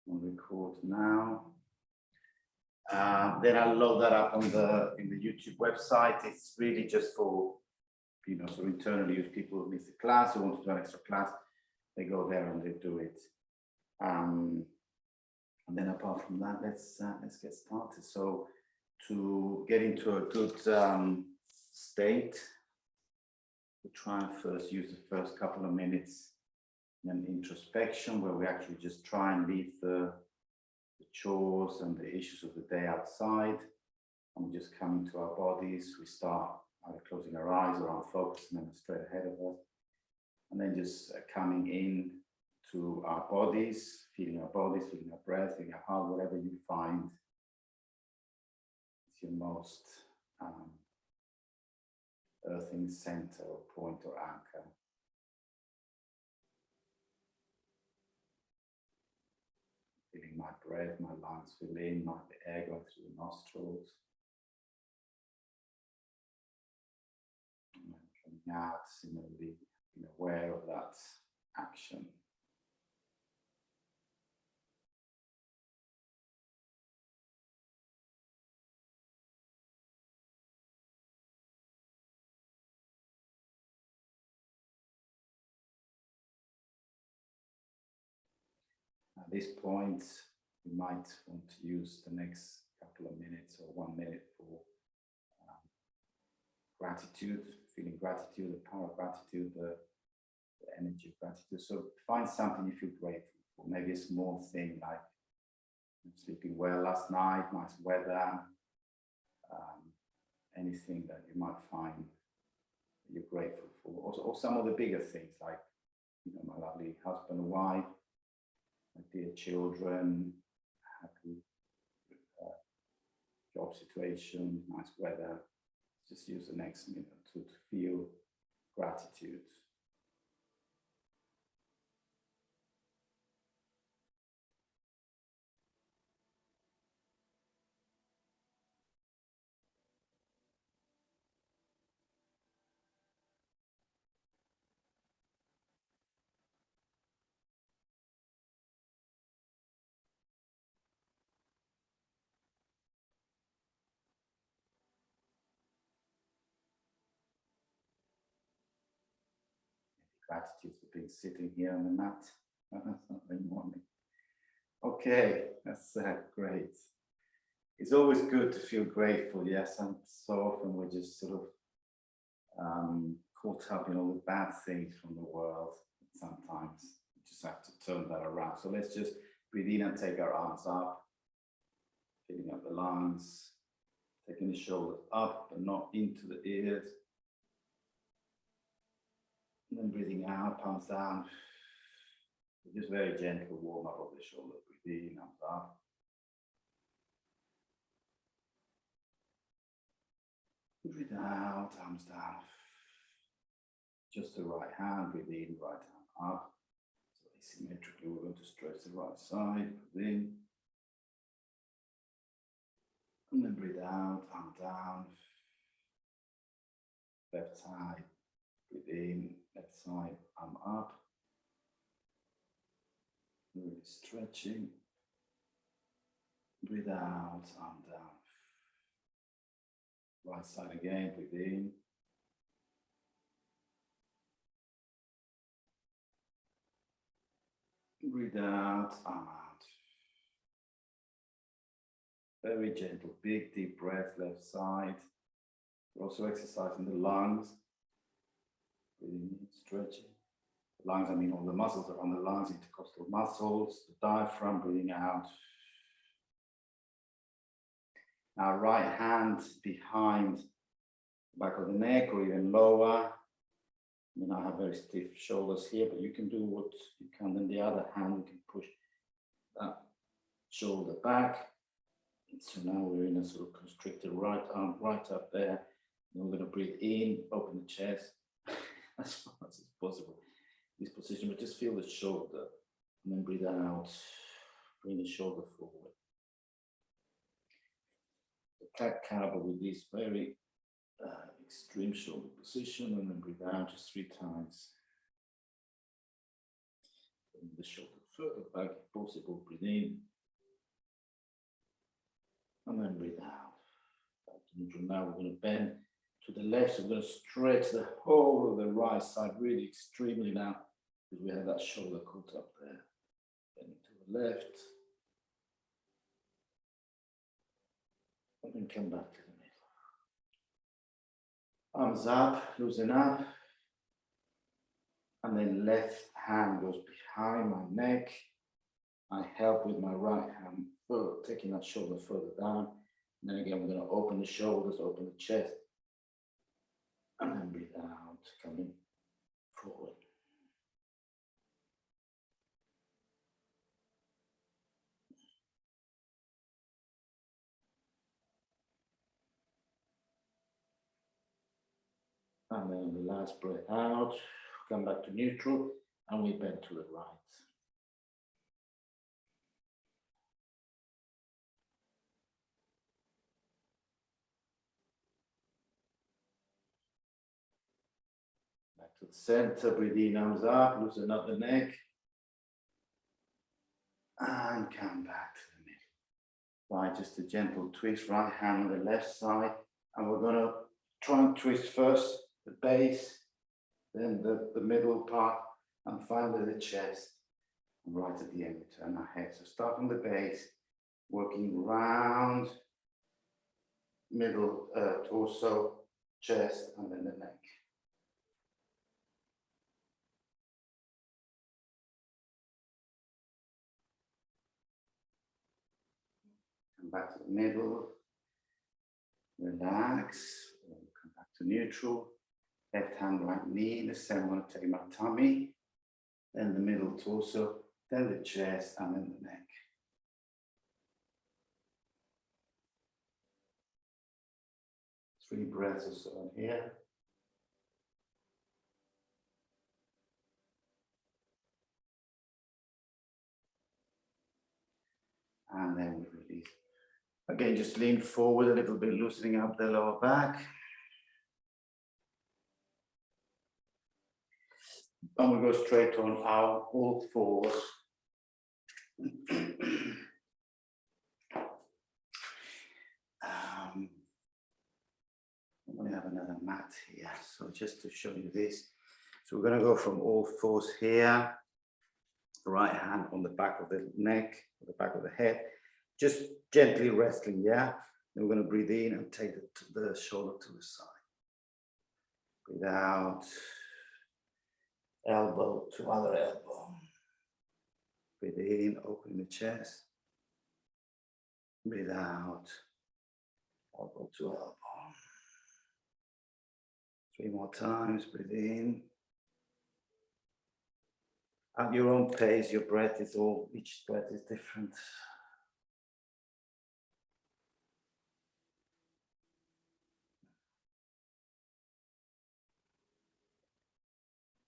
On record now. Then I'll load that up on in the YouTube website. It's really just for, you know, so internally, if people miss a class or want to do an extra class, they go there and they do it. And then apart from that, let's get started. So to get into a good state, we try and first use the first couple of minutes in introspection, where we actually just try and leave the chores and the issues of the day outside, and we just come into our bodies. We start either closing our eyes or focusing them straight ahead of us, and then just coming in to our bodies, feeling our breath, feeling our heart, whatever you find is your most earthing center or point or anchor. Feeling my breath, my lungs fill in, the air going through the nostrils. And then coming out, similarly, being aware of that action. At this point, you might want to use the next couple of minutes or 1 minute for gratitude, feeling gratitude, the power of gratitude, the energy of gratitude. So find something you feel grateful for, maybe a small thing like sleeping well last night, nice weather, anything that you might find that you're grateful for, or some of the bigger things like, you know, my lovely husband and wife, my dear children, happy job situation, nice weather. Just use the next minute to feel gratitude. Gratitude for being sitting here on the mat on Sunday morning. Okay, that's great. It's always good to feel grateful, yes, and so often we're just sort of caught up in all the bad things from the world. Sometimes we just have to turn that around. So let's just breathe in and take our arms up, filling up the lungs, taking the shoulders up but not into the ears. And then breathing out, palms down. Just very gentle warm up of the shoulder. Breathe in, arms up. Breathe out, arms down. Just the right hand, breathe in, right hand up. So asymmetrically, we're going to stretch the right side. Breathe in. And then breathe out, arm down. Left side. Breathe in, left side, arm up. Really stretching. Breathe out, arm down. Right side again, breathe in. Breathe out, arm out. Very gentle, big deep breath, left side. We're also exercising the lungs. Breathing in, stretching. The lungs, I mean all the muscles around the lungs, intercostal muscles, the diaphragm, breathing out. Now right hand behind the back of the neck or even lower. I mean, I have very stiff shoulders here, but you can do what you can. Then the other hand, you can push that shoulder back. So now we're in a sort of constricted right arm, right up there. And we're going to breathe in, open the chest as far as possible. This position, but just feel the shoulder. And then breathe out, bring the shoulder forward. The cat-cow with this very extreme shoulder position, and then breathe out just 3 times. Bring the shoulder further back if possible, breathe Breathe in. And then breathe out. Back to neutral. Now we're going to bend to the left. So we're going to stretch the whole of the right side really extremely now, because we have that shoulder caught up there. Bend to the left. And then come back to the middle. Arms up, loosen up. And then left hand goes behind my neck. I help with my right hand, taking that shoulder further down. And then again, we're going to open the shoulders, open the chest. And then breathe out, coming forward. And then the last breath out, come back to neutral, and we bend to the right. Back to the center, breathe in, arms up, loosen up the neck. And come back to the middle. Right, just a gentle twist, right hand on the left side. And we're gonna try and twist first the base, then the middle part, and finally the chest. And right at the end, we turn our head. So start from the base, working round, middle, torso, chest, and then the neck. Come back to the middle, relax, come back to neutral, left hand, right knee, the same. I'm going to take my tummy, then the middle torso, then the chest, and then the neck. Three breaths or so in here. And then we release. Again, just lean forward a little bit, loosening up the lower back. And we go straight on our all fours. We have another mat here, so just to show you this. So we're going to go from all fours here, right hand on the back of the neck, the back of the head, just gently resting, yeah? Then we're going to breathe in and take the shoulder to the side. Breathe out, elbow to other elbow. Breathe in, open the chest. Breathe out, elbow to elbow. 3 more times, breathe in. At your own pace, your breath is each breath is different.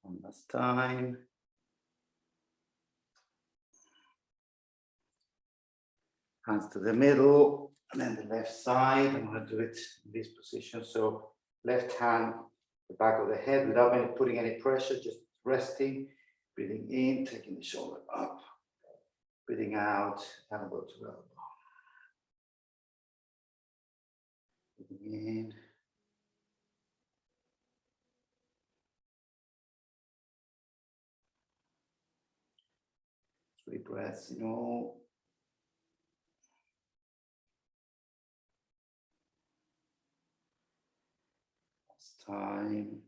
One last time. Hands to the middle, and then the left side. I'm going to do it in this position. So left hand, the back of the head, without putting any pressure, just resting. Breathing in, taking the shoulder up. Breathing out, elbow to elbow. Breathing in. Three breaths in all. Last time.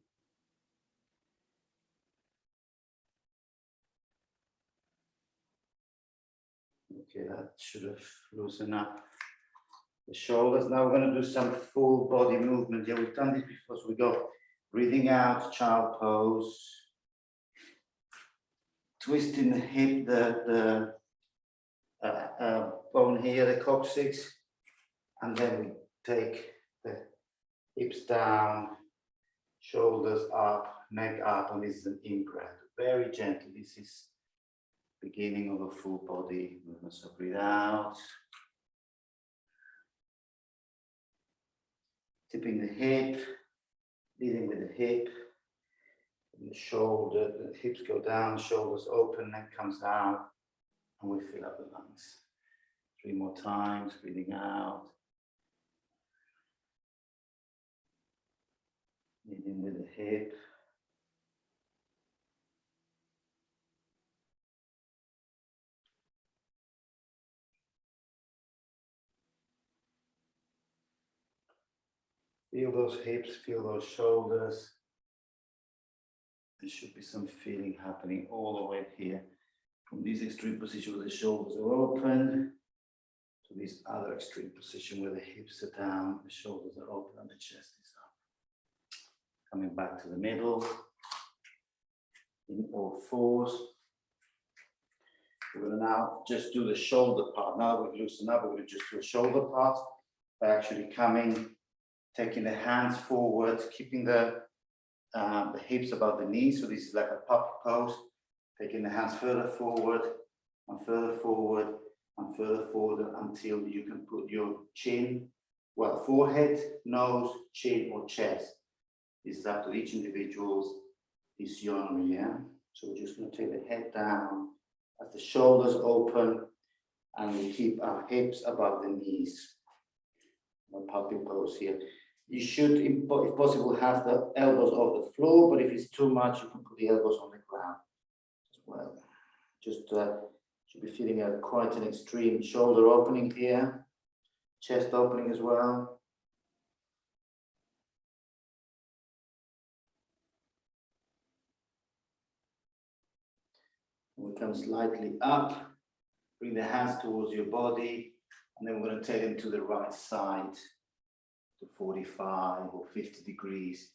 Okay, that should have loosened up the shoulders. Now we're going to do some full body movement. Yeah, we've done this before, so we go breathing out, child pose. Twisting the hip, the bone here, the coccyx, and then we take the hips down, shoulders up, neck up, and this is an in-breath. Very gently. This is beginning of a full body movement. So breathe out. Tipping the hip, leading with the hip, and the shoulder, the hips go down, shoulders open, neck comes down, And we fill up the lungs. 3 more times, breathing out. Leading with the hip. Feel those hips, feel those shoulders. There should be some feeling happening all the way here. From this extreme position where the shoulders are open to this other extreme position where the hips are down, the shoulders are open and the chest is up. Coming back to the middle, in all fours. We're going to now just do the shoulder part. Now we've loosened up, we're going to just do a shoulder part by actually taking the hands forward, keeping the hips above the knees. So this is like a puppy pose. Taking the hands further forward and further forward and further forward until you can put your chin, well, forehead, nose, chin, or chest. This is up to each individual's physiognomy, yeah? So we're just going to take the head down as the shoulders open and we keep our hips above the knees. A puppy pose here. You should, if possible, have the elbows off the floor, but if it's too much, you can put the elbows on the ground as well. Just should be feeling quite an extreme shoulder opening here, chest opening as well. We come slightly up, bring the hands towards your body, and then we're going to take them to the right side to 45 or 50 degrees,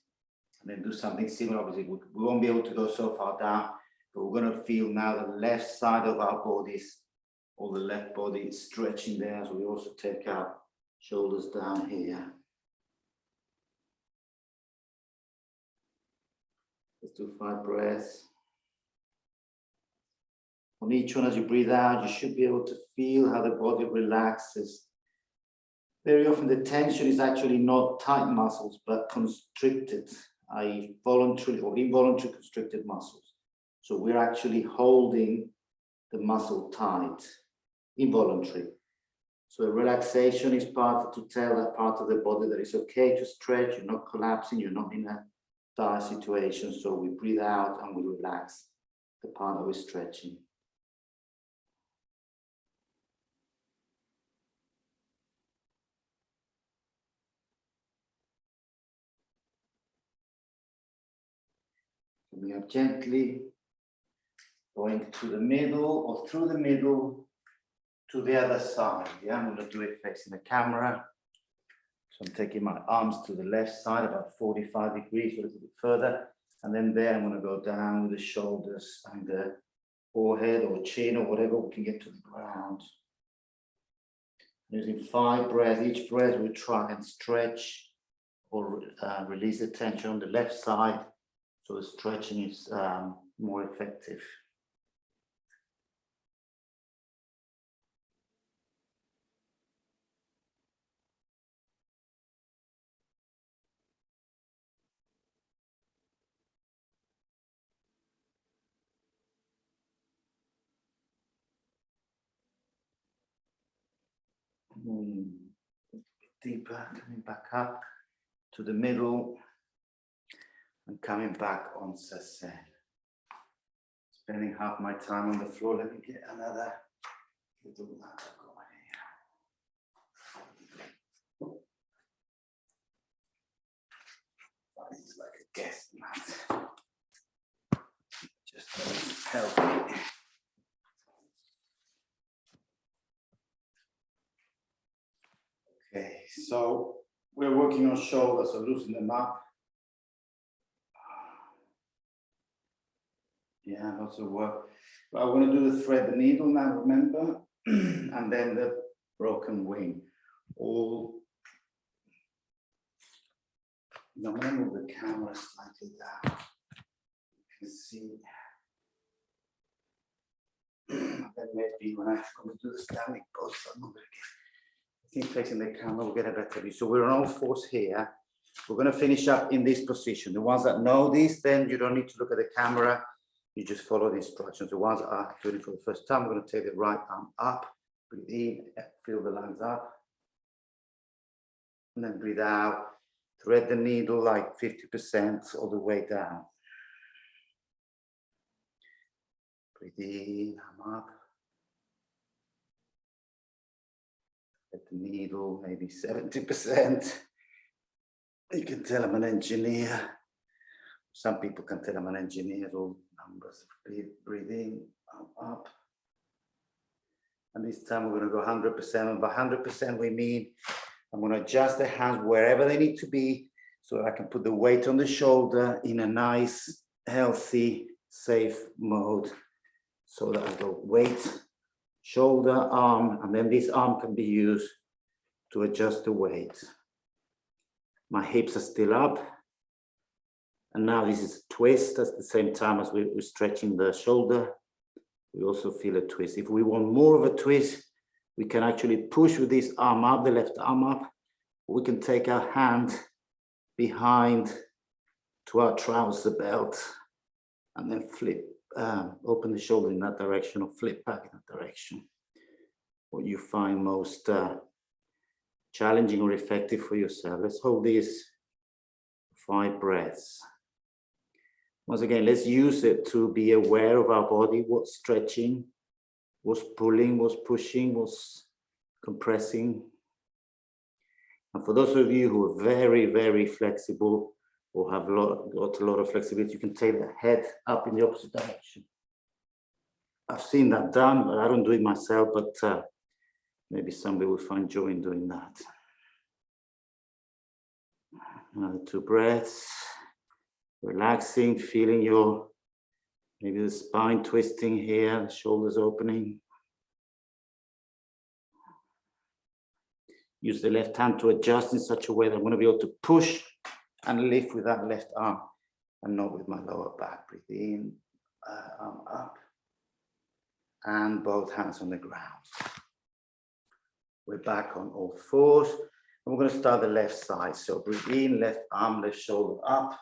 and then do something similar. Obviously, we won't be able to go so far down, but we're going to feel now the left side of our bodies, or the left body is stretching there, so we also take our shoulders down here. Let's do 5 breaths. On each one, as you breathe out, you should be able to feel how the body relaxes. Very often the tension is actually not tight muscles, but constricted, i.e. voluntary or involuntary constricted muscles. So we're actually holding the muscle tight, involuntary. So the relaxation is part to tell that part of the body that it's okay to stretch, you're not collapsing, you're not in a dire situation. So we breathe out and we relax the part that we're stretching. We are gently going to the middle or through the middle to the other side. Yeah, I'm going to do it facing the camera. So I'm taking my arms to the left side, about 45 degrees, a little bit further. And then there I'm going to go down with the shoulders and the forehead or chin or whatever we can get to the ground. Using 5 breaths. Each breath we try and stretch or release the tension on the left side. So the stretching is more effective. Deeper, coming back up to the middle and coming back on Sasen. Spending half my time on the floor. Let me get another little mat going here. It's like a guest mat. Just to help me. Okay, so we're working on shoulders, so loosen them up. Yeah, lots of work. But I want to do the thread the needle now, remember? And then the broken wing. All. Now, I'm going to move the camera slightly down. You can see. Then maybe when I'm going to do the standing pose, I'm not going to get. I think facing the camera will get a better view. So we're on all fours here. We're going to finish up in this position. The ones that know this, then you don't need to look at the camera. You just follow the instructions. The ones that are doing it for the first time, we're going to take the right arm up, breathe in, feel the lungs up, and then breathe out. Thread the needle like 50% all the way down. Breathe in, arm up. Thread the needle, maybe 70%. You can tell I'm an engineer. Some people can tell I'm an engineer, all numbers. Breathe in, arm up. And this time we're going to go 100%. And by 100% we mean I'm going to adjust the hands wherever they need to be so that I can put the weight on the shoulder in a nice, healthy, safe mode. So that I go weight, shoulder, arm, and then this arm can be used to adjust the weight. My hips are still up. And now this is a twist at the same time as we're stretching the shoulder. We also feel a twist. If we want more of a twist, we can actually push with this arm up, the left arm up. We can take our hand behind to our trouser belt and then flip, open the shoulder in that direction or flip back in that direction. What you find most challenging or effective for yourself. Let's hold this 5 breaths. Once again, let's use it to be aware of our body, what's stretching, what's pulling, what's pushing, what's compressing. And for those of you who are very, very flexible or have got a lot of flexibility, you can take the head up in the opposite direction. I've seen that done, but I don't do it myself, but maybe somebody will find joy in doing that. Another 2 breaths. Relaxing, feeling your, maybe the spine twisting here, the shoulders opening. Use the left hand to adjust in such a way that I'm going to be able to push and lift with that left arm and not with my lower back. Breathe in, arm up, and both hands on the ground. We're back on all 4s. And we're going to start the left side. So breathe in, left arm, left shoulder up.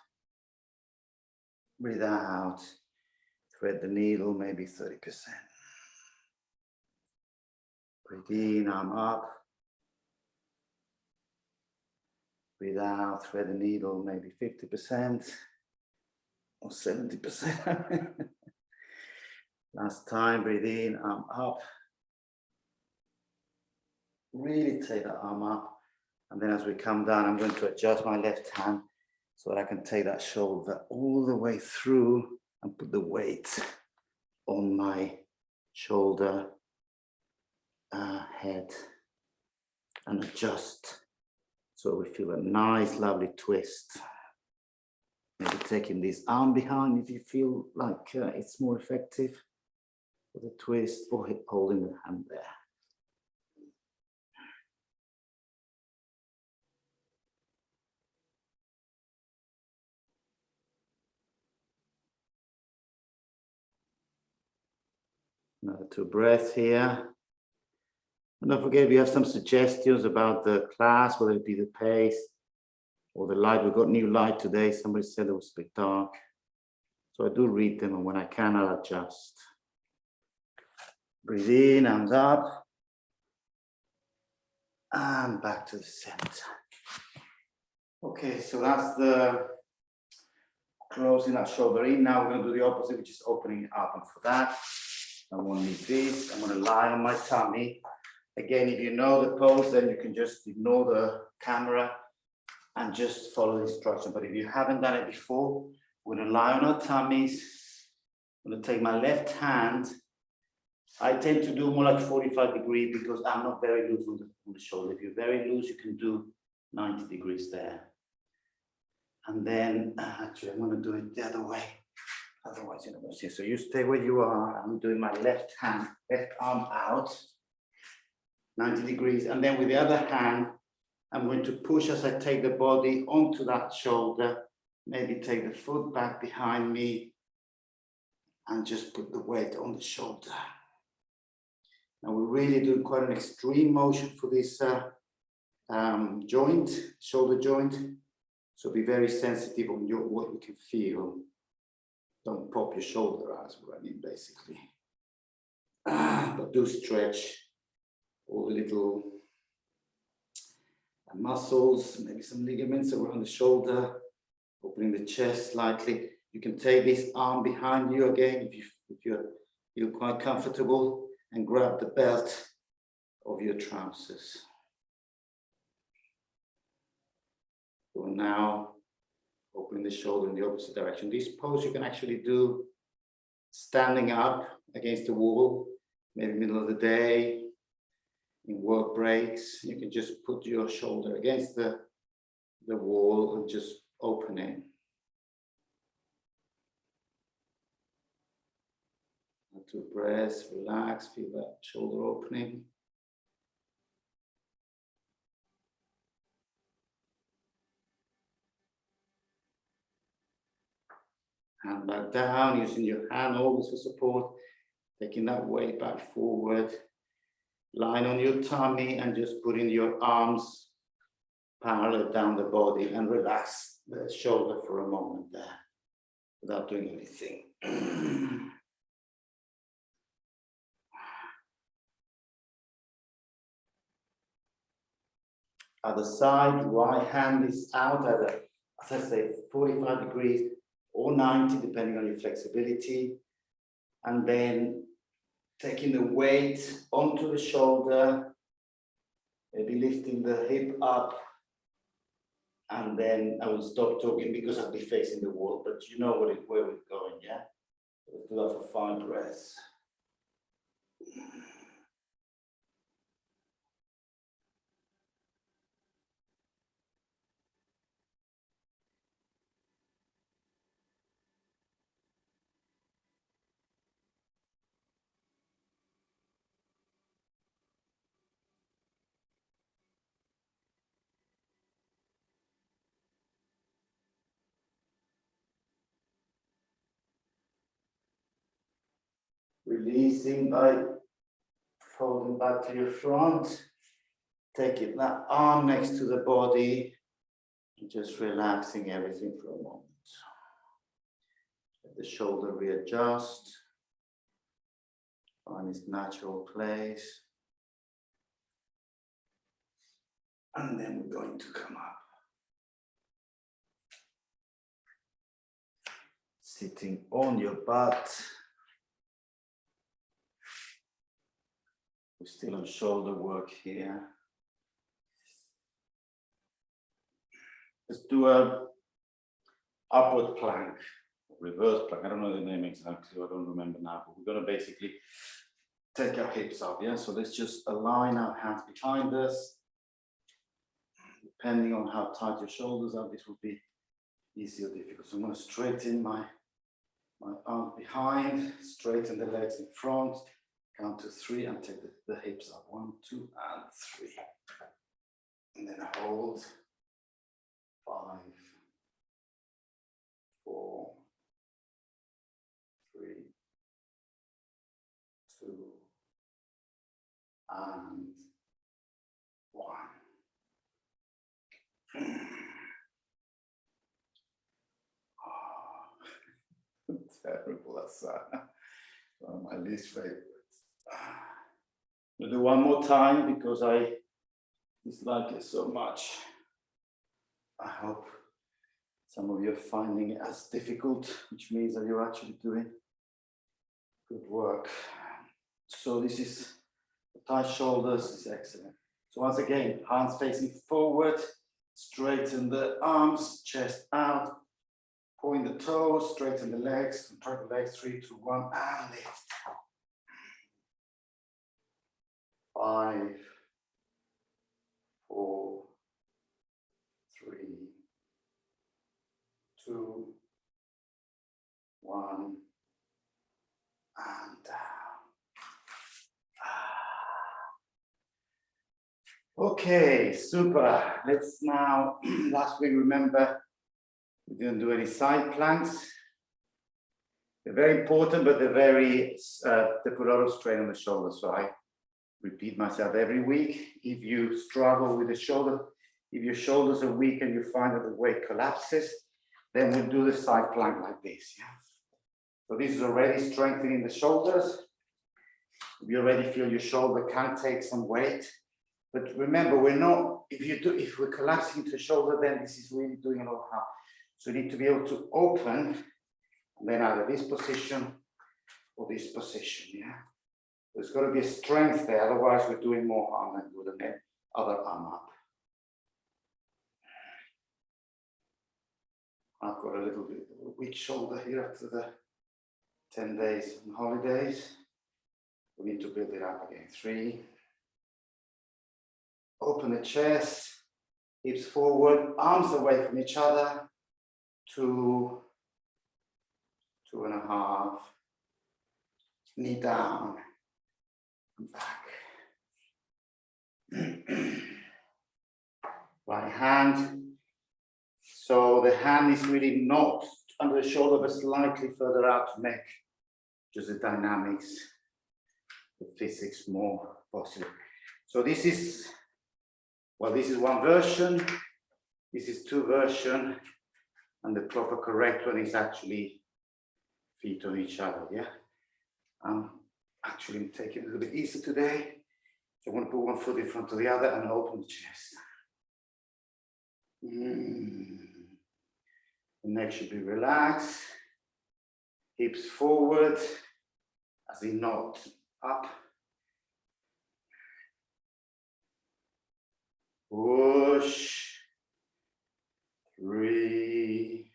Breathe out, thread the needle, maybe 30%. Breathe in, arm up. Breathe out, thread the needle, maybe 50% or 70%. Last time, breathe in, arm up. Really take that arm up. And then as we come down, I'm going to adjust my left hand so that I can take that shoulder all the way through and put the weight on my shoulder, head, and adjust so we feel a nice, lovely twist. Maybe taking this arm behind if you feel like it's more effective for the twist, or holding the hand there. Another 2 breaths here. And don't forget, if you have some suggestions about the class, whether it be the pace or the light. We've got new light today. Somebody said it was a bit dark. So I do read them, and when I can, I'll adjust. Breathe in, hands up. And back to the center. Okay, so that's the closing that shoulder in. Now we're going to do the opposite, which is opening it up. And for that, I want to need this. I'm going to lie on my tummy. Again, if you know the pose, then you can just ignore the camera and just follow the instruction. But if you haven't done it before, we're going to lie on our tummies. I'm going to take my left hand. I tend to do more like 45 degrees because I'm not very loose on the shoulder. If you're very loose, you can do 90 degrees there. And then, actually, I'm going to do it the other way. Otherwise, you don't see. So you stay where you are. I'm doing my left hand, left arm out, 90 degrees. And then with the other hand, I'm going to push as I take the body onto that shoulder, maybe take the foot back behind me and just put the weight on the shoulder. Now we're really doing quite an extreme motion for this joint, shoulder joint. So be very sensitive on what you can feel. Don't pop your shoulder out, is what I mean, basically. But do stretch all the little muscles, maybe some ligaments around the shoulder, opening the chest slightly. You can take this arm behind you again if you're quite comfortable, and grab the belt of your trousers. So now opening the shoulder in the opposite direction. This pose you can actually do standing up against the wall, maybe middle of the day, in work breaks. You can just put your shoulder against the wall and just open it. 2 breaths, relax, feel that shoulder opening. Hand back down, using your hand always for support, taking that weight back forward. Line on your tummy and just putting your arms parallel down the body and relax the shoulder for a moment there without doing anything. Other side, right hand is out at, as I say, 45 degrees or 90, depending on your flexibility. And then taking the weight onto the shoulder, maybe lifting the hip up. And then I will stop talking because I'll be facing the wall, but you know where we're going, yeah? Let's do that for 5 breaths. Releasing by folding back to your front, taking that arm next to the body, and just relaxing everything for a moment. Let the shoulder readjust, find its natural place. And then we're going to come up. Sitting on your butt. We're still on shoulder work here. Let's do a upward plank, reverse plank. I don't know the name exactly, I don't remember now, but we're gonna basically take our hips up, yeah? So let's just align our hands behind us. Depending on how tight your shoulders are, this will be easy or difficult. So I'm gonna straighten my arms behind, straighten the legs in front, count to 3 and take the hips up. 1, 2, and 3. And then hold. 5, 4, 3, 2, and 1. Oh, terrible asana. One of my least favorites. We'll do one more time because I dislike it so much. I hope some of you are finding it as difficult, which means that you're actually doing good work. So this is the tight shoulders, is excellent. So once again, hands facing forward, straighten the arms, chest out, point the toes, straighten the legs, contract the legs, 3, 2, 1, and lift. 5, 4, 3, 2, 1, and down. Okay, super. Let's now, last week, remember, we didn't do any side planks. They're very important, but they're very, they put a lot of strain on the shoulder. So I repeat myself every week. If you struggle with the shoulder, if your shoulders are weak and you find that the weight collapses, then we'll do the side plank like this. Yeah? So this is already strengthening the shoulders. You already feel your shoulder can take some weight. But remember, we're not, if we're collapsing to the shoulder, then this is really doing a lot of harm. So you need to be able to open, and then either this position or this position, yeah? There's got to be a strength there, otherwise we're doing more harm than with the other arm up. I've got a little bit of a weak shoulder here after the 10 days on holidays. We need to build it up again. 3. Open the chest, hips forward, arms away from each other. 2, 2.5. Knee down, back. Right hand. So the hand is really not under the shoulder, but slightly further out to make just the dynamics, the physics more possible. So this is, well, this is one version, this is 2 versions, and the proper correct one is actually feet on each other, yeah? Actually, I'm taking it a little bit easier today. So I want to put one foot in front of the other and open the chest. The neck should be relaxed. Hips forward, as in not up. Push. 3,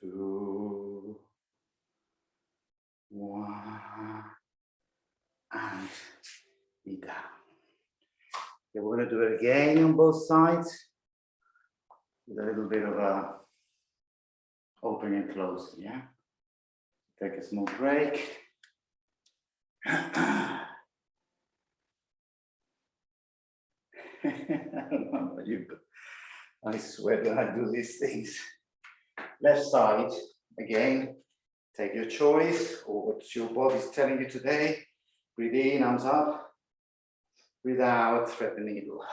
2, 1, and knee down. Okay, we're going to do it again on both sides with a little bit of a opening and closing, yeah? Take a small break. I don't know about you, but I swear when I do these things. Left side, again, take your choice or what your body's telling you today. Breathe in, arms up. Breathe out, thread the needle.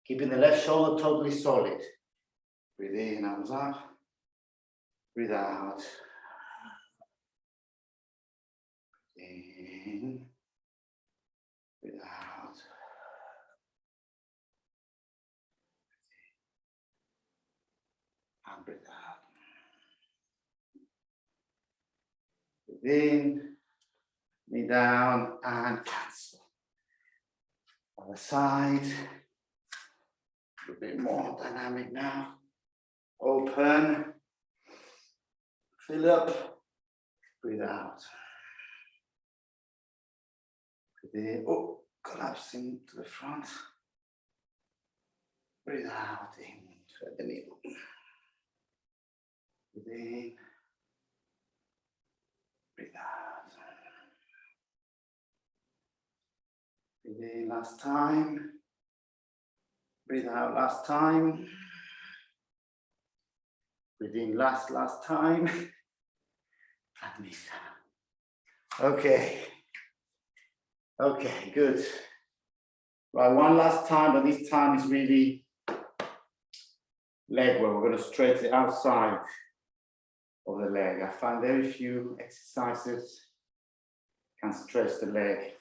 Keeping the left shoulder totally solid. Breathe in, arms up. Breathe out. In. Breathe out. And breathe out. Breathe in, knee down, and cancel. Other side. A bit more dynamic now. Open. Fill up. Breathe out. Breathe in. Oh, collapsing to the front. Breathe out. In. Thread the needle. Breathe in. Breathe out. Breathe in last time. Breathe out last time. Breathe in last time. And breathe out. Okay. Okay, good. Right, one last time, but this time is really leg work. We're going to stretch the outside of the leg. I find very few exercises can stretch the leg.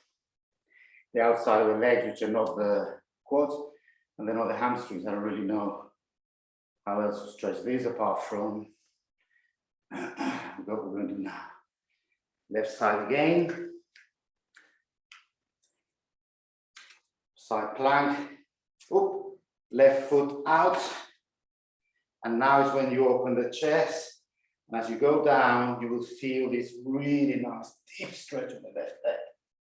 The outside of the legs, which are not the quads, and they're not the hamstrings. I don't really know how else to stretch these apart from what we're going to do now. Left side again. Side plank. Oop. Left foot out. And now is when you open the chest. And as you go down, you will feel this really nice deep stretch of the left leg.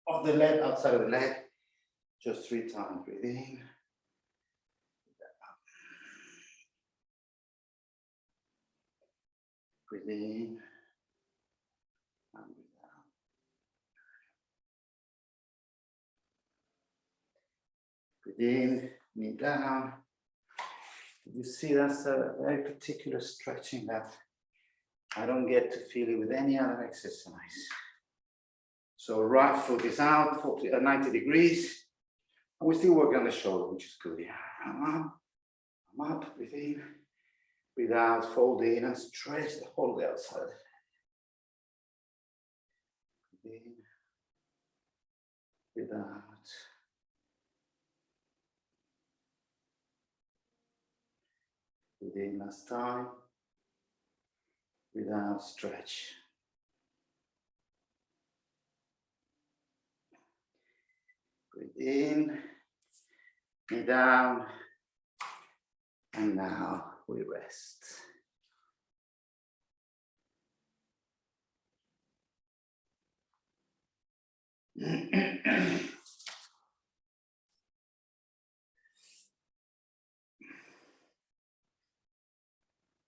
Of the leg, outside of the leg. Just 3 times. Breathe in. Breathe in. And breathe out. Breathe in, knee down. You see, that's a very particular stretching that I don't get to feel it with any other exercise. So right foot is out, 90 degrees. And we're still working on the shoulder, which is good. Yeah. I'm up, breathe in, Breathe out, fold in and stretch the whole way outside. Breathe in, breathe out. Breathe in last time. Breathe out, stretch. Breathe in, knee down, and now we rest.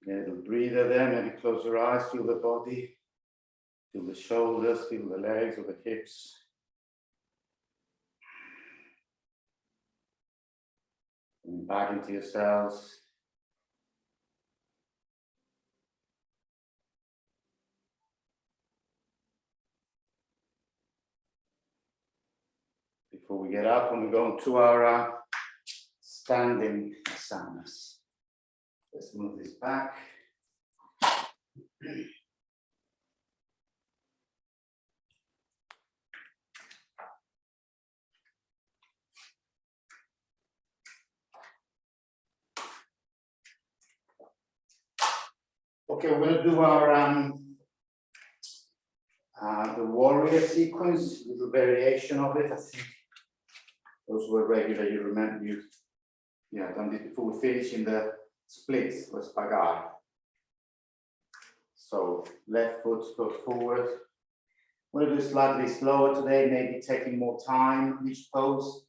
Little breather there, maybe close your eyes, feel the body, feel the shoulders, feel the legs or the hips. And back into yourselves. Before we get up and we go into our standing asanas. Let's move this back. Okay, we're going to do our the warrior sequence, little variation of it. I think those were regular. You remember done this before. We finish in the splits or spagat. So left foot goes forward. I'm going to do slightly slower today, maybe taking more time on each pose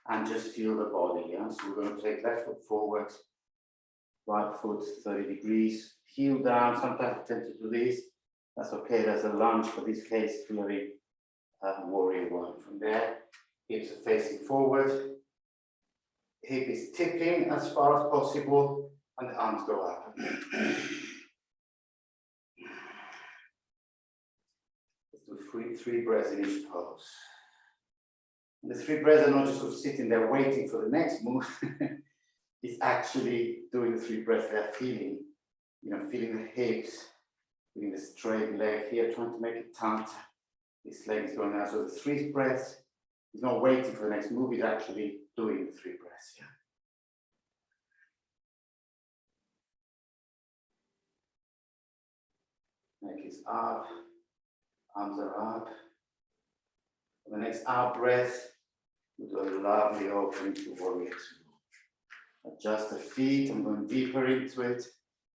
and just feel the body. Yeah? So we're going to take left foot forward, right foot 30 degrees, heel down. Sometimes I tend to do this. That's okay, there's a lunge, for this case, really warrior one. From there, hips are facing forward, hip is tipping as far as possible, and the arms go up. Let's do three breaths in each pose. And the 3 breaths are not just sort of sitting there waiting for the next move. It's actually doing the 3 breaths they're feeling, feeling the hips, feeling the straight leg here, trying to make it tight. This leg is going out. So the 3 breaths is not waiting for the next move, it's actually doing the 3 breaths. Yeah. Neck is up, arms are up. For the next out breath, we do a lovely opening to warrior 2. Adjust the feet, I'm going deeper into it.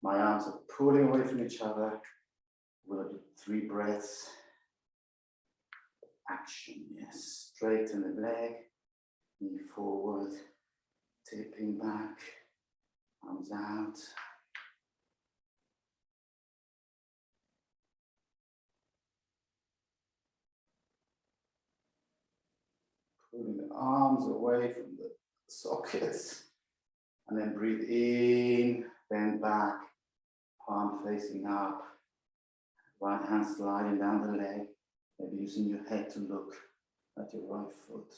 My arms are pulling away from each other. We'll do 3 breaths. Action, yes. Straighten the leg, knee forward, tipping back, arms out. Pulling the arms away from the sockets. And then breathe in, bend back, palm facing up. Right hand sliding down the leg. Maybe using your head to look at your right foot.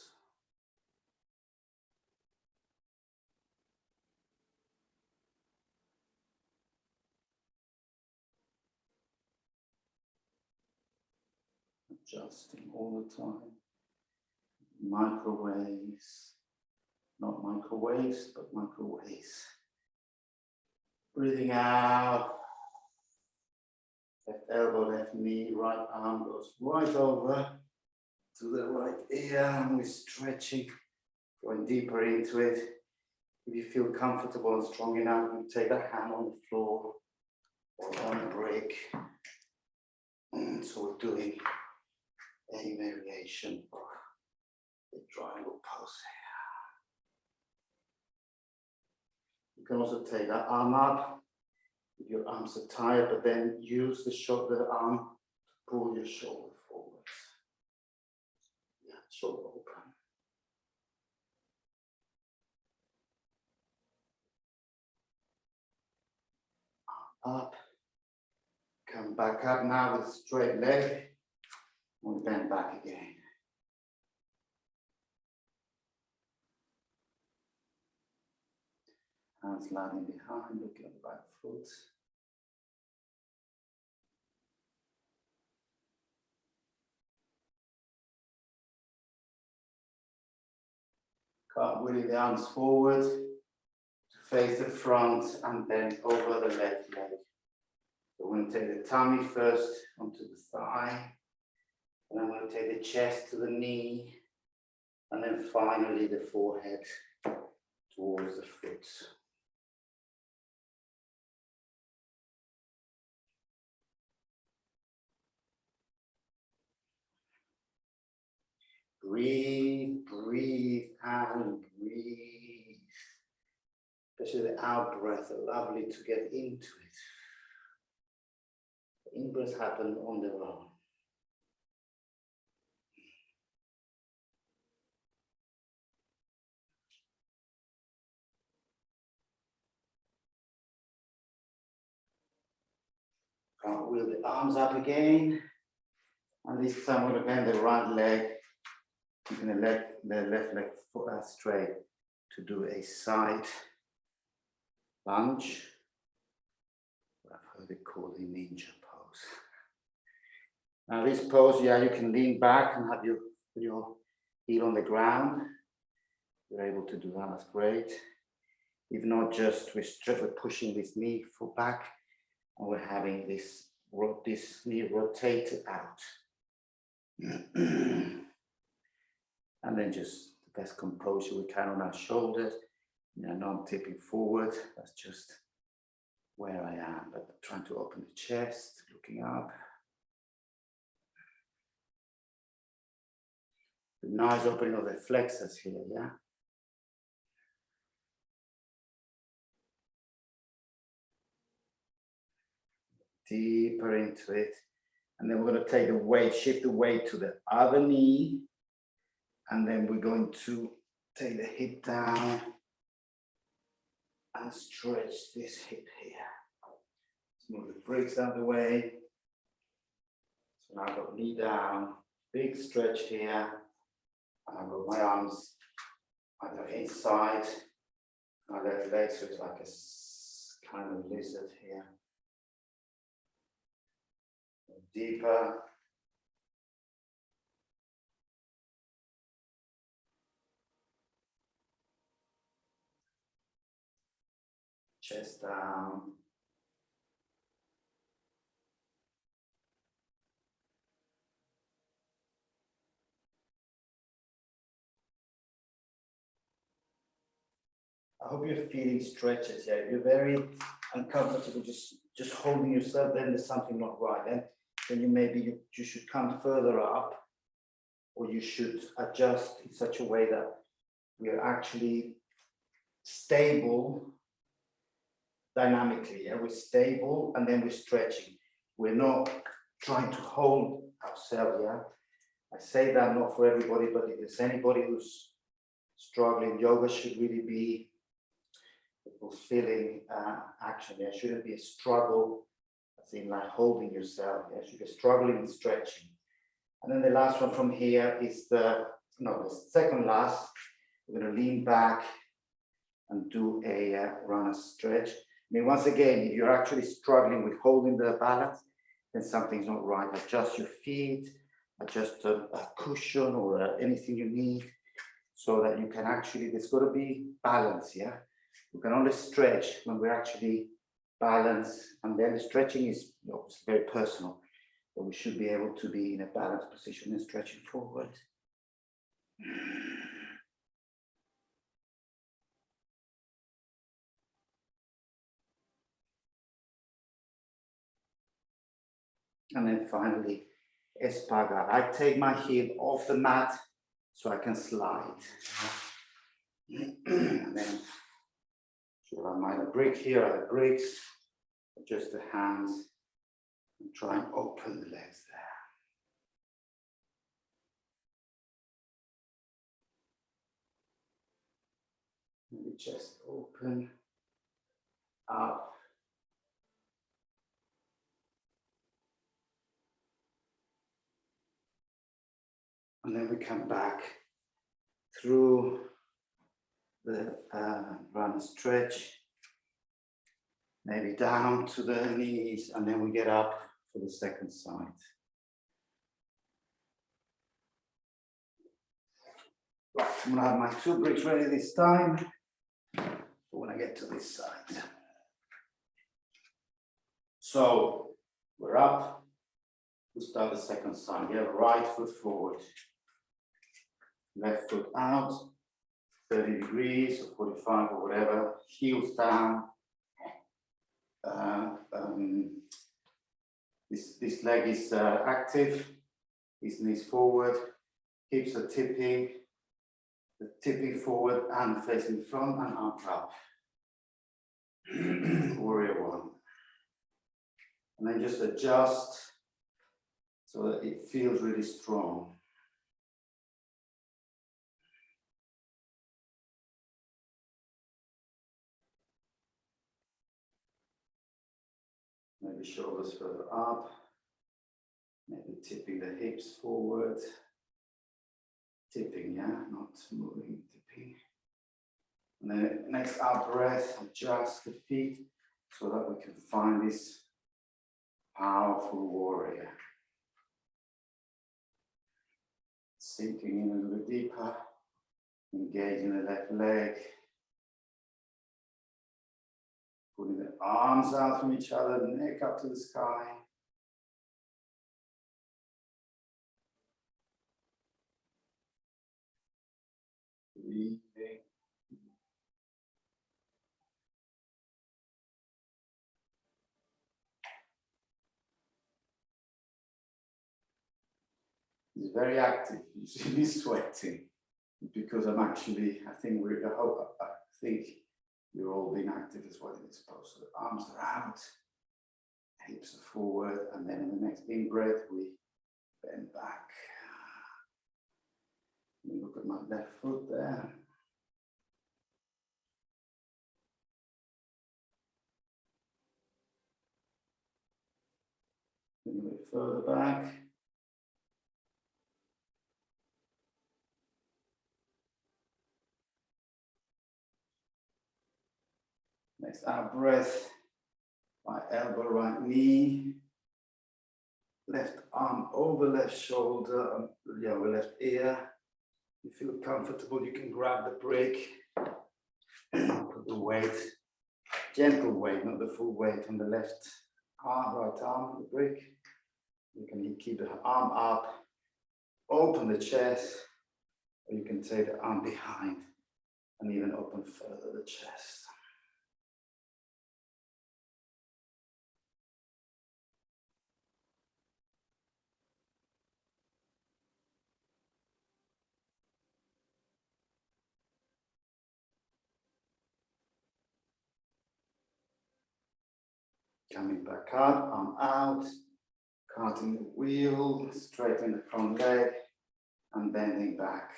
Adjusting all the time. Microwaves. Not microwaves, but microwaves. Breathing out. Left elbow, left knee, right arm goes right over to the right ear, and we're stretching, going deeper into it. If you feel comfortable and strong enough, you take a hand on the floor or on a brick. So we're doing a variation of the triangle pose. You can also take that arm up. If your arms are tired, but then use the arm to pull your shoulder forward. Yeah, shoulder open. Arm up. Come back up now with a straight leg. We bend back again. Hands lying behind, looking at the right foot. Cartwheeling the arms forward to face the front and then over the left leg. So we're going to take the tummy first onto the thigh, and I'm going to take the chest to the knee, and then finally the forehead towards the foot. Breathe, breathe, and breathe. Especially the out breath, lovely to get into it. The in-breaths happen on their own. Wheel the arms up again. And this time we're going to bend the right leg, keeping the left leg straight to do a side lunge. I've heard it called the ninja pose. Now this pose, yeah, you can lean back and have your heel on the ground. You're able to do that, that's great. If not, just we're pushing this knee back, and we're having this knee rotated out. And then just the best composure we can on our shoulders. Not tipping forward, that's just where I am, but trying to open the chest, looking up. The nice opening of the flexors here, yeah? Deeper into it. And then we're going to take the weight, shift the weight to the other knee. And then we're going to take the hip down and stretch this hip here. Let's move the bricks out of the way. So now I've got knee down, big stretch here. And I've got my arms either inside my left leg, so it's like a kind of lizard here. Deeper. Chest down. I hope you're feeling stretches here. If you're very uncomfortable, just holding yourself, then there's something not right. Then you should come further up, or you should adjust in such a way that we are actually stable dynamically. Yeah? We're stable and then we're stretching. We're not trying to hold ourselves. Yeah? I say that not for everybody, but if there's anybody who's struggling, yoga should really be a fulfilling action. There shouldn't be a struggle, as in like holding yourself. There should be struggling and stretching. And then the last one from here is the second last. We're going to lean back and do a runner stretch. I mean, once again, if you're actually struggling with holding the balance, then something's not right. Adjust your feet, adjust a cushion or anything you need, so that you can actually, there's got to be balance, yeah? We can only stretch when we're actually balanced, and then the stretching is very personal, but we should be able to be in a balanced position and stretching forward. And then finally, espagat. I take my heel off the mat so I can slide. And then, sure, I might have a brick here, I have bricks, adjust the hands, and try and open the legs there. Maybe chest open, up. And then we come back through the run stretch. Maybe down to the knees, and then we get up for the second side. Right, I'm gonna have my 2 bricks ready this time for when I get to this side. So we're up. We start the second side. We have right foot forward, left foot out, 30 degrees or 45 or whatever, heels down. This leg is active, his knees forward, hips are tipping forward and facing front and up. Warrior one. And then just adjust so that it feels really strong. Maybe shoulders further up, maybe tipping the hips forward. Tipping, yeah, not moving, tipping. And then next out breath, adjust the feet so that we can find this powerful warrior. Sinking in a little bit deeper, engaging the left leg. Putting the arms out from each other, neck up to the sky. Breathing. It's very active. You see me sweating because I'm actually, I think you're all being active as well in this pose. So the arms are out, hips are forward, and then in the next in breath, we bend back. Let me look at my left foot there. A little bit further back. Next out breath, right elbow, right knee, left arm over left shoulder, over left ear. You feel comfortable, you can grab the brick, put the weight, gentle weight, not the full weight on the left arm, right arm, the brick. You can keep the arm up, open the chest, or you can take the arm behind and even open further the chest. Coming back up, arm out, carting the wheel, straightening the front leg, and bending back.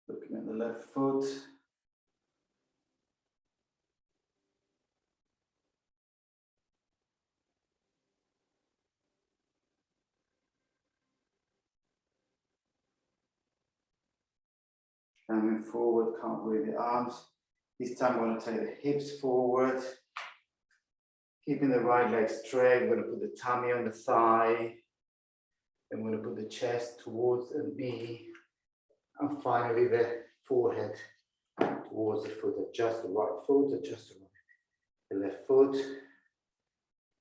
Looking at the left foot. Coming forward, can't with the arms. This time we're going to take the hips forward. Keeping the right leg straight, we're going to put the tummy on the thigh. Then we're going to put the chest towards the knee. And finally the forehead towards the foot. Adjust the right foot, adjust the left foot.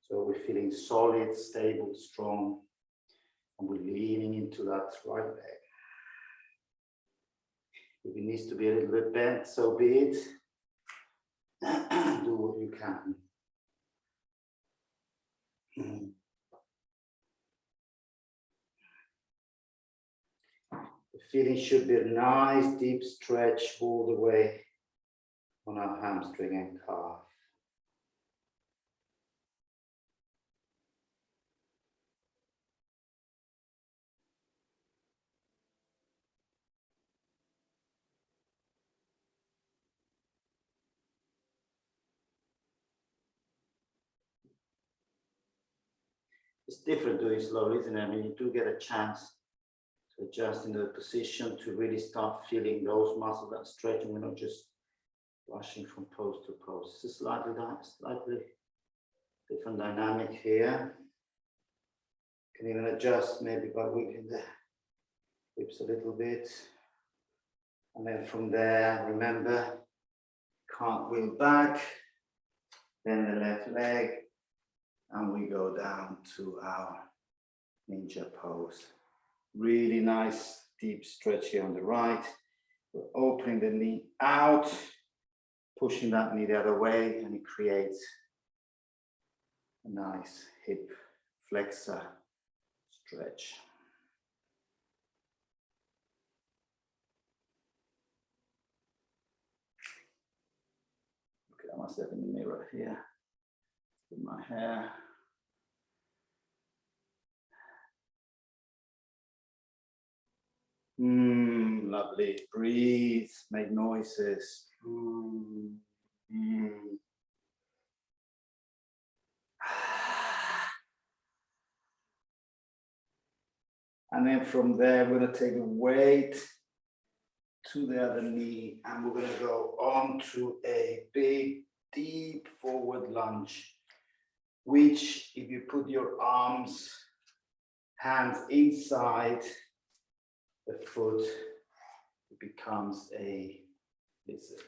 So we're feeling solid, stable, strong. And we're leaning into that right leg. If it needs to be a little bit bent, so be it. Do what you can. The feeling should be a nice deep stretch all the way on our hamstring and calf. It's different doing slowly, isn't it? I mean, you do get a chance to adjust in the position to really start feeling those muscles that stretch, and we're not just rushing from pose to pose. It's slightly different dynamic here. Can even adjust maybe by wiggling the hips a little bit. And then from there, remember, cartwheel back, then the left leg, and we go down to our ninja pose. Really nice, deep stretch here on the right. We're opening the knee out, pushing that knee the other way, and it creates a nice hip flexor stretch. Okay, I must have in the mirror here with my hair. Lovely. Breathe, make noises. And then from there, we're going to take a weight to the other knee, and we're going to go on to a big, deep forward lunge, which if you put your arms, hands inside the foot, it becomes a lizard.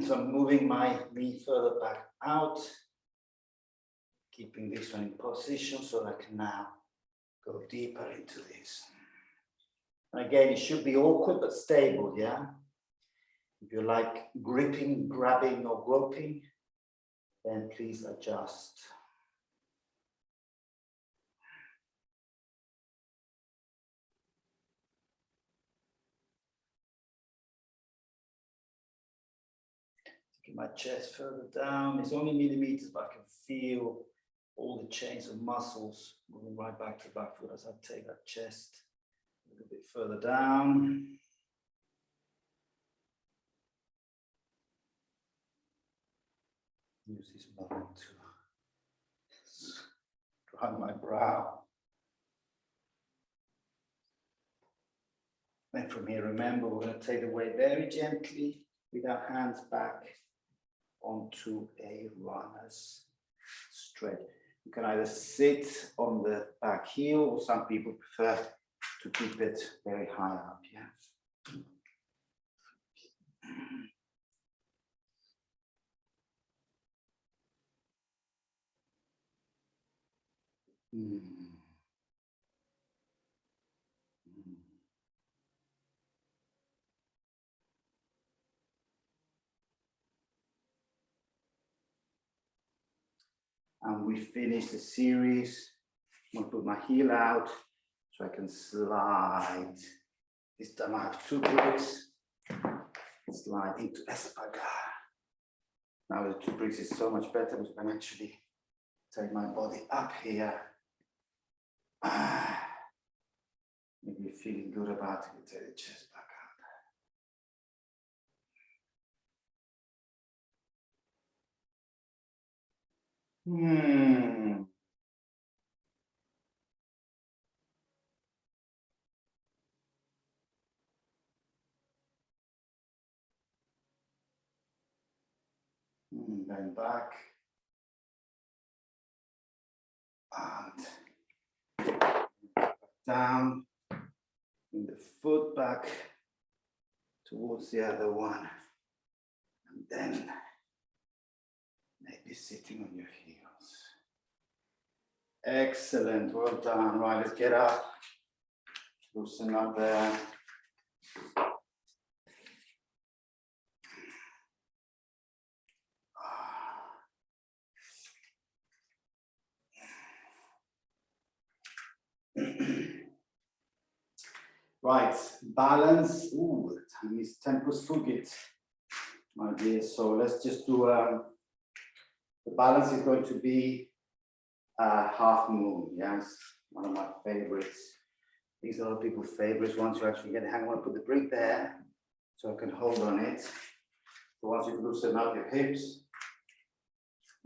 So I'm moving my knee further back out, keeping this one in position so I can now go deeper into this. And again, it should be awkward but stable, yeah? If you like gripping, grabbing, or groping, then please adjust. Taking my chest further down. It's only millimeters, but I can feel all the chains of muscles moving right back to the back foot as I take that chest a little bit further down. Use this moment to dry my brow. And from here, remember, we're going to take the weight very gently with our hands back onto a runner's stretch. You can either sit on the back heel, or some people prefer to keep it very high up, yeah. And we finish the series. I'm going to put my heel out so I can slide. This time I have 2 bricks. Slide into Espaga. Now the 2 bricks is so much better because I can actually take my body up here. Maybe feeling good about it, take the chest back up. Then back. And down. In the foot back towards the other one. And then maybe sitting on your heels. Excellent, well done. Right, let's get up. Loosen up there. Right, balance. Ooh, the time is tempus fugit, my dear. So let's just do, the balance is going to be half moon, yes, one of my favorites. These are other people's favorites. Once you actually get the hang, I want to put the brick there so I can hold on it. So once you loosen up your hips,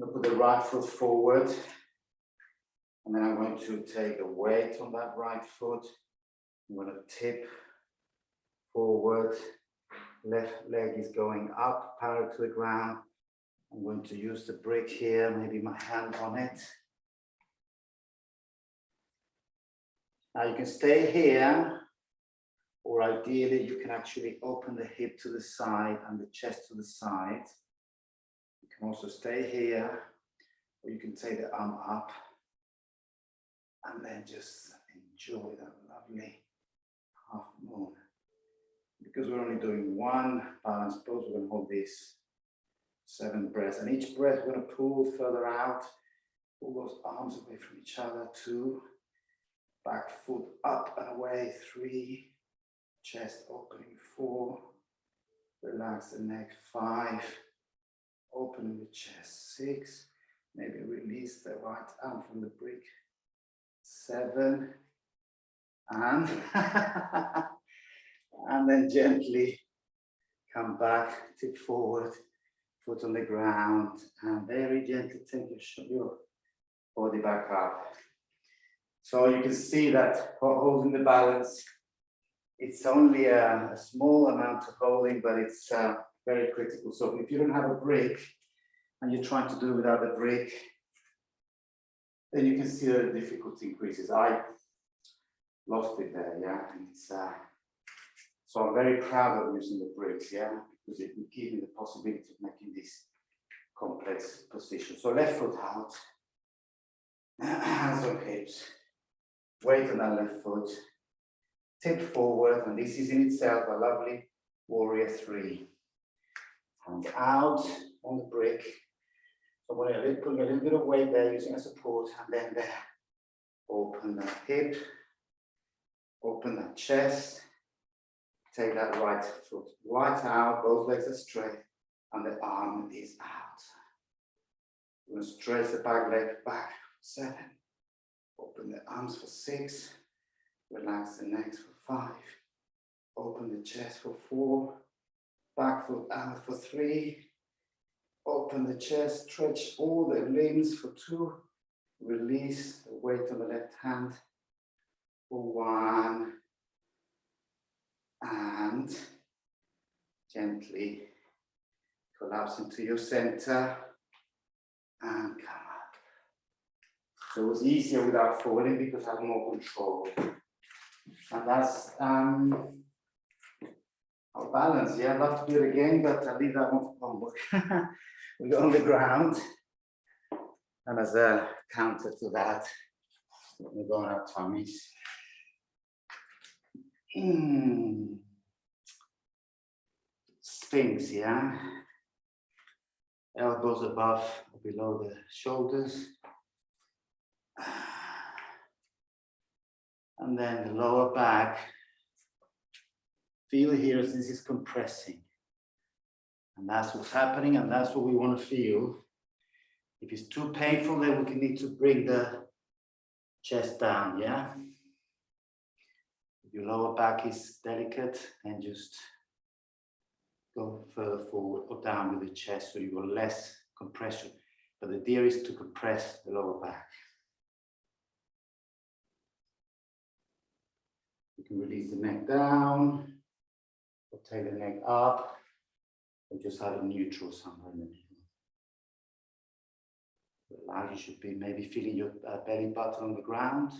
I'm going to put the right foot forward, and then I'm going to take a weight on that right foot. I'm going to tip forward, Left leg is going up, parallel to the ground. I'm going to use the brick here, maybe my hand on it. Now you can stay here, or ideally you can actually open the hip to the side and the chest to the side. You can also stay here, or you can take the arm up and then just enjoy that lovely half moon. Because we're only doing one balance pose, we're going to hold this 7 breaths, and each breath we're going to pull further out, pull those arms away from each other. 2, back foot up and away. 3, chest opening. 4, relax the neck. 5, opening the chest. 6, maybe release the right arm from the brick. 7, and and then gently come back, tip forward, foot on the ground, and very gently take your body back up. So you can see that holding the balance, it's only a small amount of holding, but it's very critical. So if you don't have a brick and you're trying to do it without a brick, then you can see that the difficulty increases. I lost it there, yeah. And it's, so I'm very proud of using the bricks, yeah, because it will give me the possibility of making this complex position. So left foot out, hands on hips, weight on that left foot, tip forward, and this is in itself a lovely warrior 3. Hands out on the brick. So I'm putting a little bit of weight there, using a support, and then there. Open that hip, open that chest, take that right foot right out, both legs are straight, and the arm is out. We're going to stretch the back leg back. 7, open the arms for 6, relax the neck for 5, open the chest for 4, back foot out for 3, open the chest, stretch all the limbs for 2, release the weight on the left hand for 1, and gently collapse into your center and come up. So it was easier without falling because I have more control. And that's our balance. Yeah, I'd love to do it again, but I'll leave that one for homework. We go on the ground, and as a counter to that, we go on our tummies. Sphinx, yeah. Elbows above or below the shoulders. And then the lower back. Feel here as this is compressing. And that's what's happening, and that's what we want to feel. If it's too painful, then we can need to bring the chest down, yeah? If your lower back is delicate, then just go further forward or down with the chest so you got less compression. But the idea is to compress the lower back. You can release the neck down, or take the neck up, or just have a neutral somewhere in the middle. Relax, you should be maybe feeling your belly button on the ground,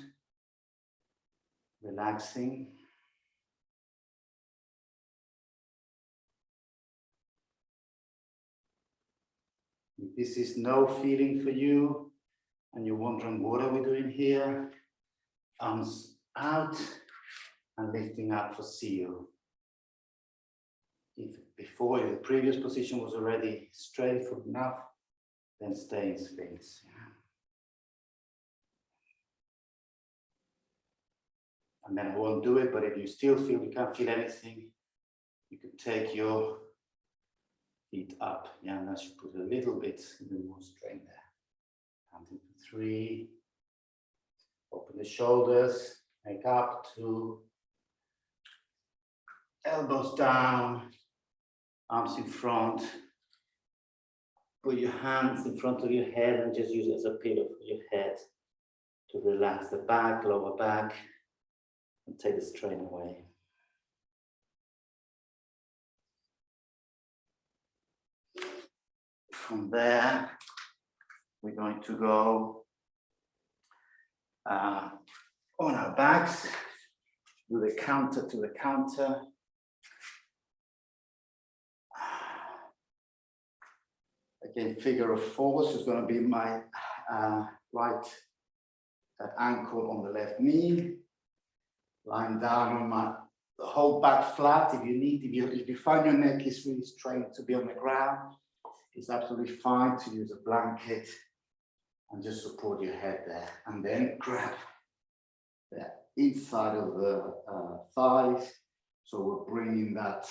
relaxing. If this is no feeling for you, and you're wondering, what are we doing here? Arms out and lifting up for seal. If the previous position was already straight for enough, then stay in Sphinx. And then I won't do it, but if you still feel you can't feel anything, you can take your feet up. Yeah, and that should put a little bit more strain there. Counting to 3. Open the shoulders, make up 2. Elbows down, arms in front. Put your hands in front of your head and just use it as a pillow for your head to relax the back, lower back, and take the strain away. from there, we're going to go on our backs, do the counter to the counter. Again, figure of four, so it's going to be my right ankle on the left knee, lying down on my the whole back flat. If you need, if you find your neck is really straight to be on the ground, it's absolutely fine to use a blanket and just support your head there, and then grab the inside of the thighs. So we're bringing that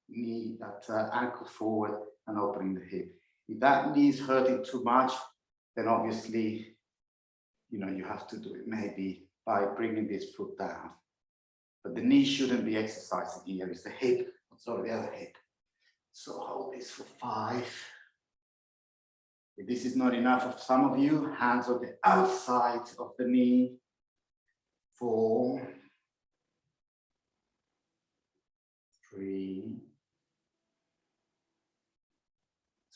knee, that ankle forward and opening the hip. If that knee is hurting too much, then obviously, you know, you have to do it maybe by bringing this foot down. But the knee shouldn't be exercising here. It's the hip, sorry, the other hip. So hold this for 5. If this is not enough for some of you, hands on the outside of the knee. 4, 3,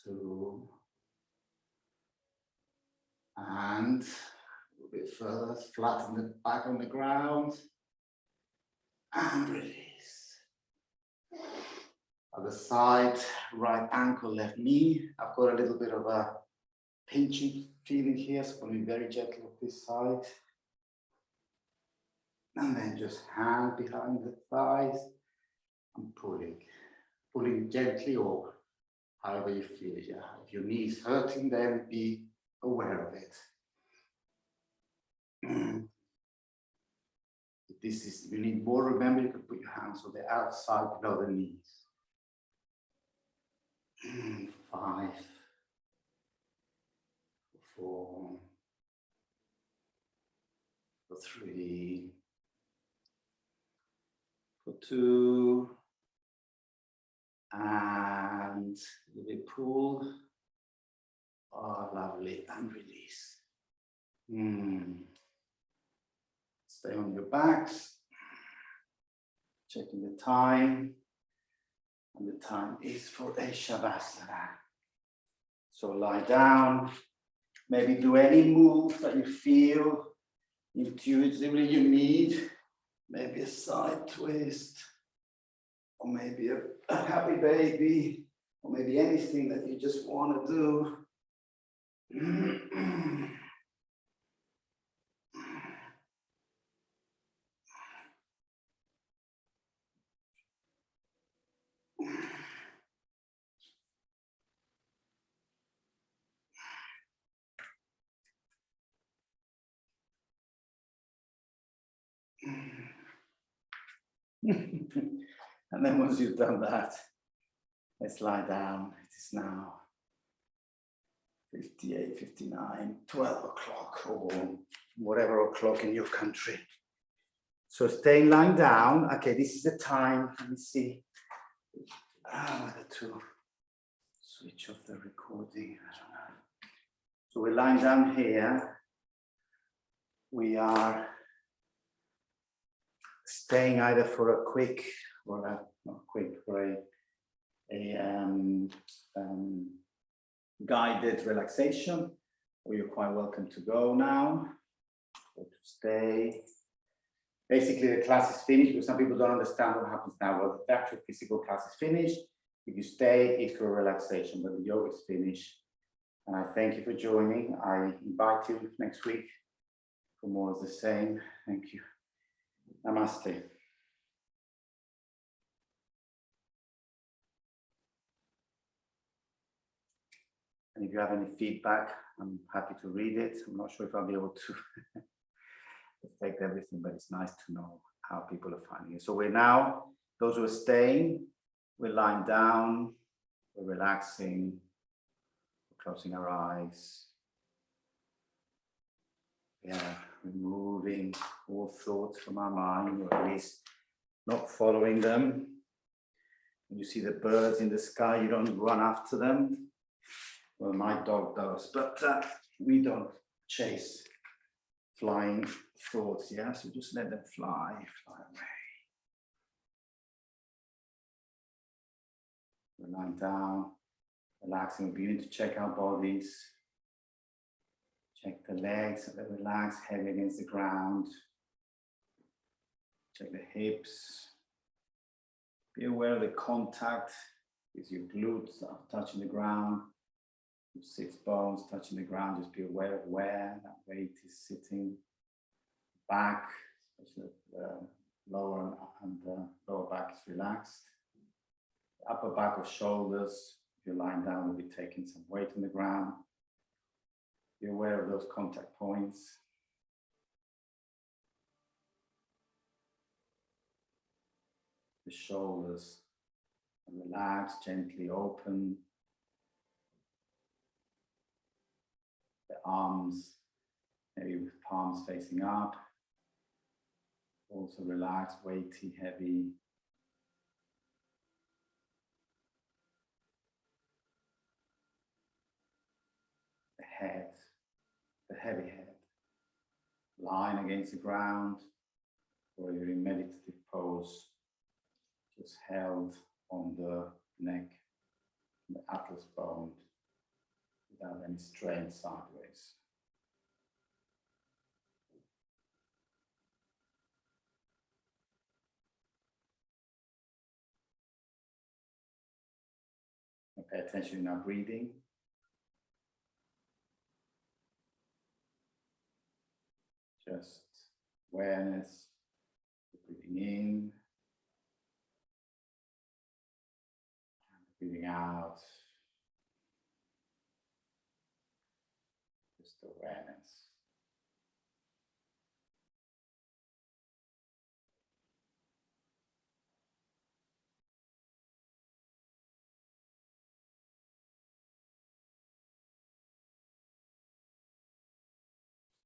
2, and a little bit further, flatten the back on the ground, and release. Other side, right ankle, left knee. I've got a little bit of a pinching feeling here, so I'm very gentle on this side. And then just hand behind the thighs and pulling gently or however you feel. Yeah, if your knee is hurting, then be aware of it. If this is, you need more, remember you can put your hands on the outside below the knees. 5, 4, 3, 2, and we pull. Oh, lovely, and release. Stay on your backs, checking the time, and the time is for a Shavasana. So lie down, maybe do any move that you feel intuitively you need, maybe a side twist, or maybe a happy baby, or maybe anything that you just want to do. And then once you've done that, let's lie down. It is now 58, 59, 12 o'clock, or whatever o'clock in your country. So staying lying down. Okay, this is the time. Let me see whether to switch off the recording. I don't know. So we're lying down here. We are staying either for a quick or not quick, for a guided relaxation, or you're quite welcome to go now or to stay. Basically, the class is finished, but some people don't understand what happens now. Well, the actual physical class is finished. If you stay, it's for a relaxation, but the yoga is finished. And I thank you for joining. I invite you next week for more of the same. Thank you. Namaste. And if you have any feedback, I'm happy to read it. I'm not sure if I'll be able to reflect everything, but it's nice to know how people are finding it. So we're now, those who are staying, we're lying down, we're relaxing, we're closing our eyes. Yeah, removing all thoughts from our mind, or at least not following them. When you see the birds in the sky, you don't run after them. Well, my dog does, but we don't chase flying thoughts, yeah? So just let them fly away. We're lying down, Relaxing, we begin to check our bodies. Check the legs, so they relax, heavy against the ground. Check the hips. Be aware of the contact with your glutes touching the ground. Your sits bones touching the ground. Just be aware of where that weight is sitting. Back, especially the lower and the lower back is relaxed. The upper back or shoulders, if you're lying down, will be taking some weight on the ground. Be aware of those contact points. The shoulders relax, gently open. The arms, maybe with palms facing up. Also relaxed, weighty, heavy. The head, the heavy head, lying against the ground, or you're in meditative pose, just held on the neck, the atlas bone, without any strain sideways. And pay attention in our breathing. Just awareness, breathing in, and breathing out. Just awareness.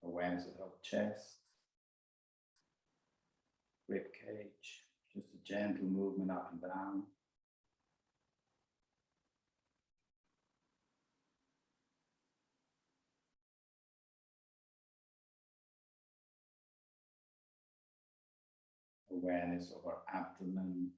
Awareness of our chest, rib cage, just a gentle movement up and down. Awareness of our abdomen.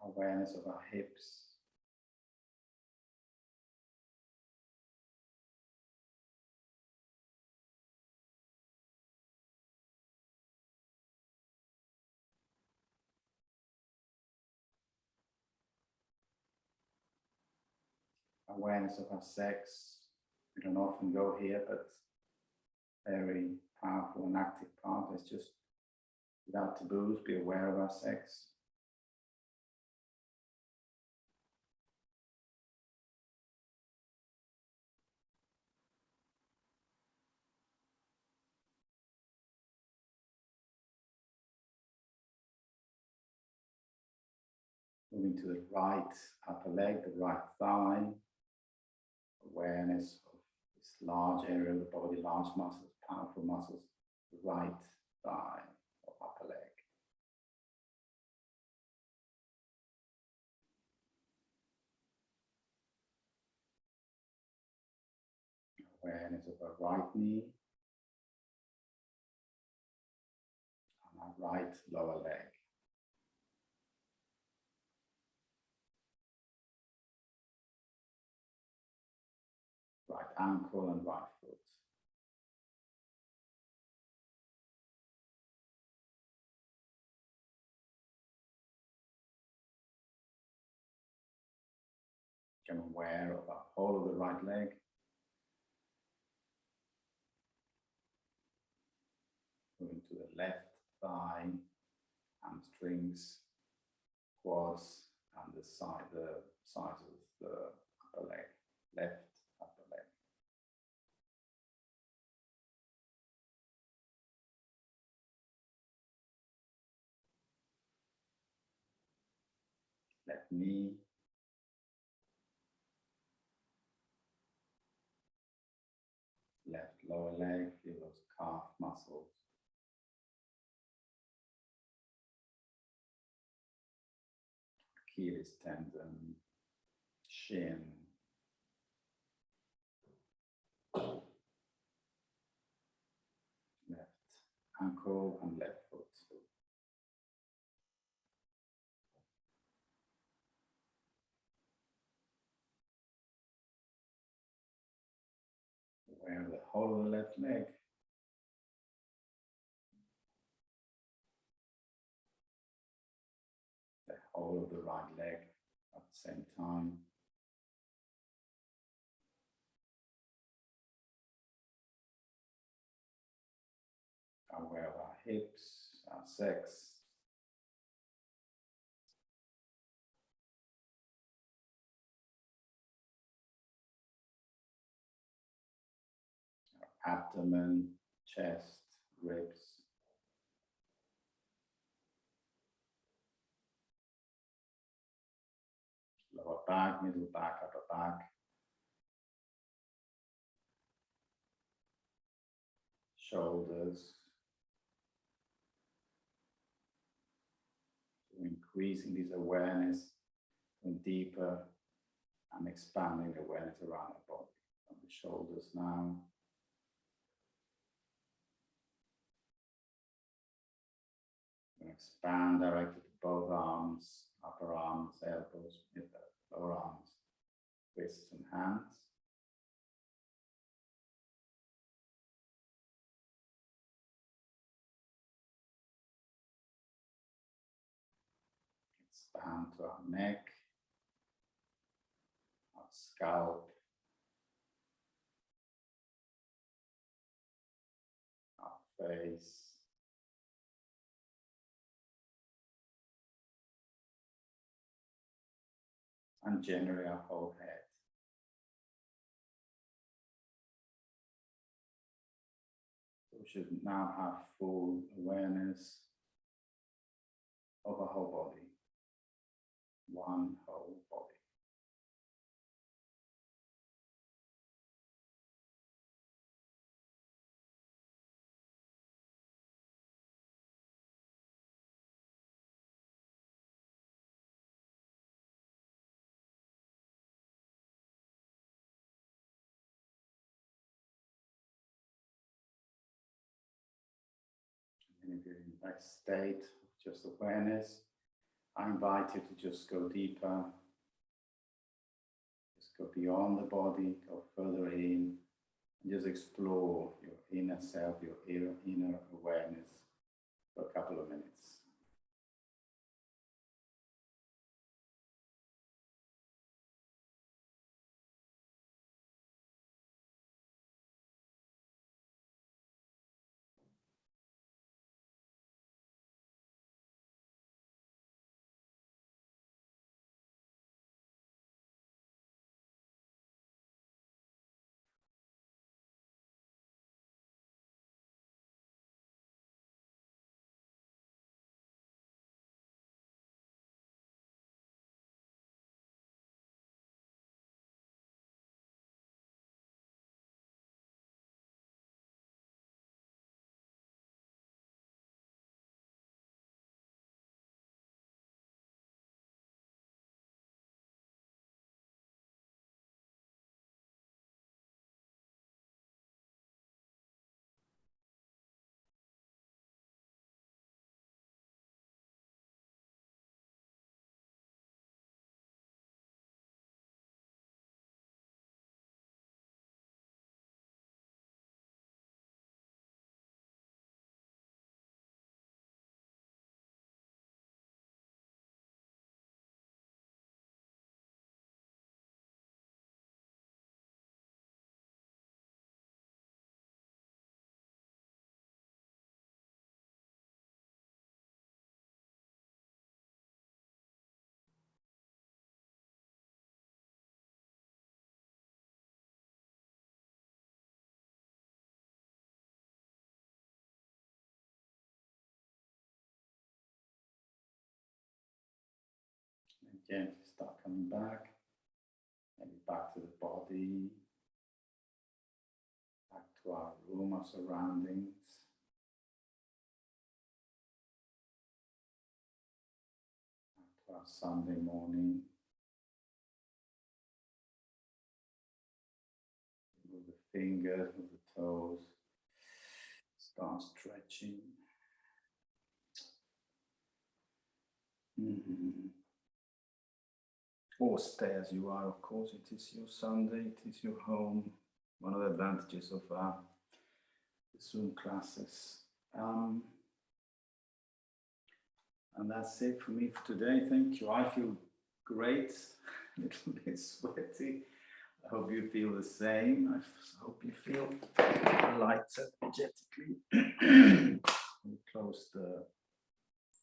Awareness of our hips. Awareness of our sex. We don't often go here, but very powerful and active part. Let's just, without taboos, be aware of our sex. Moving to the right upper leg, the right thigh. Awareness of this large area of the body, large muscles, powerful muscles, the right thigh or upper leg. Awareness of our right knee and our right lower leg. Right ankle and right foot. Become aware of the whole of the right leg. Moving to the left thigh, hamstrings, quads, and the sides of the upper leg, left upper leg. Left knee. Left lower leg, feel those calf muscles. Achilles tendon, shin, ankle and left foot. Aware of the whole of the left leg. The whole of the right leg at the same time. Aware of our hips, our sex. Our abdomen, chest, ribs. Lower back, middle back, upper back. Shoulders. So increasing this awareness, going deeper and expanding the awareness around the body. From the shoulders now. Expand directly to both arms, upper arms, elbows, lower arms, wrists and hands. Expand to our neck, our scalp, our face, and generally our whole head. So we should now have full awareness of our whole body, one whole body. And if you're in that state of just awareness, I invite you to just go deeper, just go beyond the body, go further in, and just explore your inner self, your inner awareness for a couple of minutes. And gently start coming back, maybe back to the body, back to our room, our surroundings. Back to our Sunday morning. Move the fingers, move the toes. Start stretching. Or stay as you are, of course. It is your Sunday, it is your home. One of the advantages of the Zoom classes. And that's it for me for today. Thank you. I feel great, a little bit sweaty. I hope you feel the same. I hope you feel lighter energetically. We close the